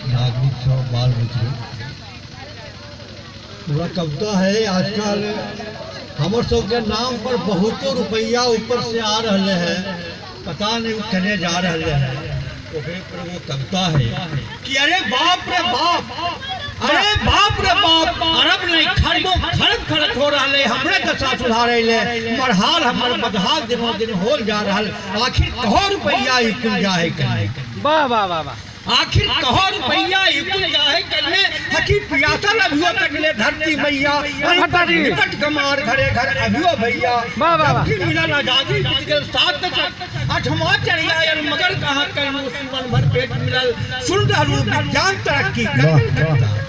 नागरिक सब बाल बच्चे पूरा कविता है। आजकल हमर सबके नाम पर बहुतों रुपया ऊपर से आ रहे हैं, पता नहीं कने जा रहे हैं। ओकरे पर वो कविता है कि अरे बाप रे बाप, अरे बाप रे बाप, अरब नहीं खरबो खरब खरत हो रहा है, हमरे दशा सुधारे ले मरहाल हमर बदहाल दिनों दिन हो जा रहा। आखिर कहो रुपया ही कुल जाए कने, वाह वाह वाह वाह, आखिर कहो रुपया ही कुल जाए कने। हकी पियासा लभियो तकले धरती मैया, निकट कमार घरे घर अभियो भैया। वाह वाह वाह, फिर मिला आजादी के साथ आठवां चढ़िया यार मगर कहां कर मन भर पेट मिलल। सुन रहलू विज्ञान तरक्की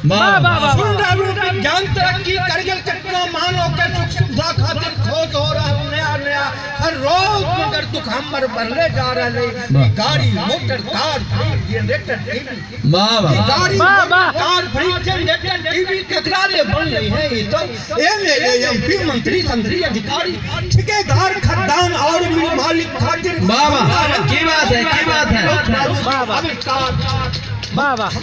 वाह वाह वाह, सुन रहलू विज्ञान तरक्की कर गेल कितना मानो के सुख सुविधा खातिर खोज हो रहा नया नया हर रोज, मगर दुख हमर बढ़ले जा रहे। गाड़ी मोटर कार जनरेटर टीवी, वाह वाह गाड़ी वाह वाह, कार फ्रिज जनरेटर टीवी केकरा ले बन रही है। ये तो एमएलए एमपी मंत्री संतरी अधिकारी ठेकेदार खदान और मिल मालिक खातिर। वाह वाह, की बात है, की बात है, वाह वाह वाह वाह,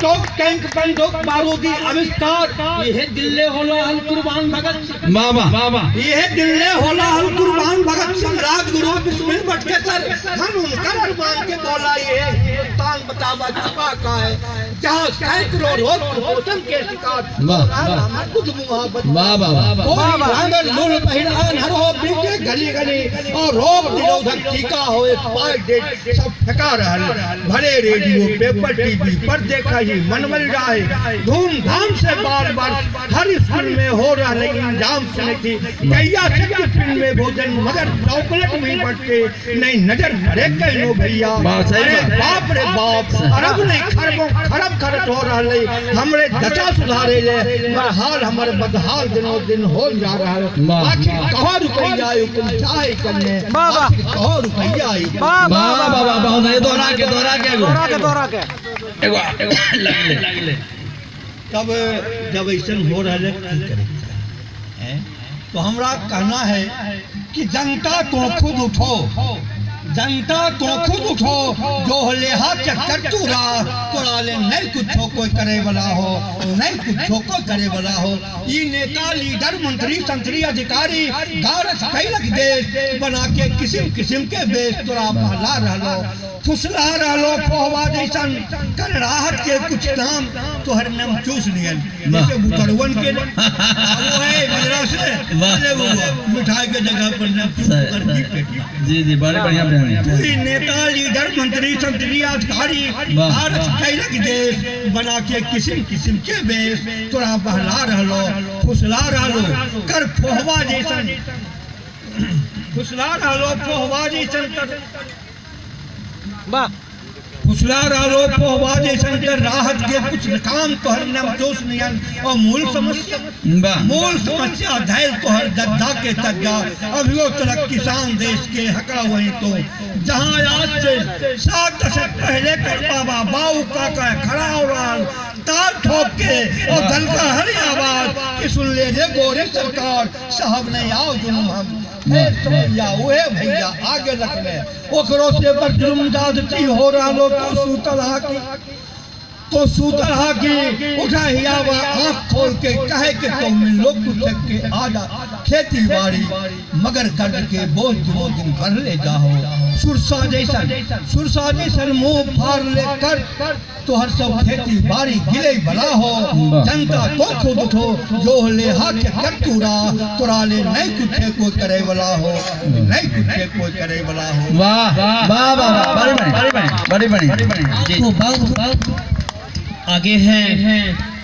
टॉप टैंक बंदूक बारूदी आविष्कार। यह दिल्ले होला हल कुर्बान भगत सिंह, वाह वाह वाह, यह दिल्ले होला हल कुर्बान भगत सिंह। राजगुरु बिस्मिल भटके सर हम उनकर अरमान के बोला ये हिंदुस्तान बतावा छुपा का है, जहाँ सैकड़ों रोज कुपोषण के शिकार। हमार कुछ मोहब्बत वाह वाह वाह, लूल पहलान हर हो बीते गली गली और रोग निरोधक टीका हो एक्सपायर डेट सब फेंका रहल। भले रेडियो पेपर टीवी पर देखा ही मनमल जाए धूमधाम से बार बार हर स्कूल में हो रहा। लेकिन जाम सुने थी कैया टिफिन में भोजन मगर चॉकलेट में बटके नहीं नजर भरे कहो भैया। अरे बाप रे बाप, अरब नहीं खरबों खरब खरत हो रहा है, हमरे दशा सुधारे ले हाल हमर बदहाल दिनों दिन हो जा रहा है। आखिर कहो रुपया तुम चाहे करने, कहो रुपया वाह वाह वाह वाह, बहुत है। दोहरा के दोहरा के दोहरा के दोहरा के तब जब ऐसा हो रहा है तो हमरा कहना है कि जनता तो खुद उठो, जनता तो खुद उठो, जो लेहा चक्कर तोरा ले नहीं कुछ कोई करे वाला हो, नहीं कुछ को करे वाला हो। ये नेता लीडर मंत्री संतरी अधिकारी गारस कैलक देश बना के किस्म किस्म के बेस तोरा बहला रहलो फुसला रहलो फोहवा जैसन कर राहत के कुछ नाम तोहर नाम चूस नियन जैसे बुकरवन के वो है मजरा से मिठाई के जगह पर नाम चूस कर दी पेटी। जी जी, बड़े बढ़िया नेता लीडर मंत्री संतरी अधिकारी गारस कैलक देश बना के किस्म किस्म के बेस तोरा बहला रहलो फुसला रहलो कर फोहवा जैसन फुसला रहलो फोहवा जैसन कर वाह फुसला रहलो फोहवा जैसन कर राहत के कुछ काम तोहर नाम जोश नियन और मूल समस्या धैल तोहर दद्दा के तग्गा अभियो तलक किसान देश के हकड़ा वही तो जहाँ आज से 7 दशक पहले कर बाबा बाऊ काका खड़ा हो रहा तार ठोक के और दल का हरी आवाज कि सुन ले रे गोरे सरकार साहब ने आओ जुनून हम भैया उहे भैया आगे रख ले ओकरो से पर जुर्म ज्यादती हो रहा लो तो सूतल हाकी उठा हियावा आँख खोल के कहे के तुम लोग तक के आजा खेती बाड़ी मगर कर्ज के बोझ दिनों दिन भर ले जाओ सुरसा जैसन मुंह फाड़ ले कर तो हर सब खेती बाड़ी गिले बला हो जनता तो खुद उठो जो ले हाथ कर तुरा ले नहीं कुछ कोई करे वाला हो नहीं कुछ कोई करे वाला हो। वाह वाह वाह, बड़ी बड़ी आगे हैं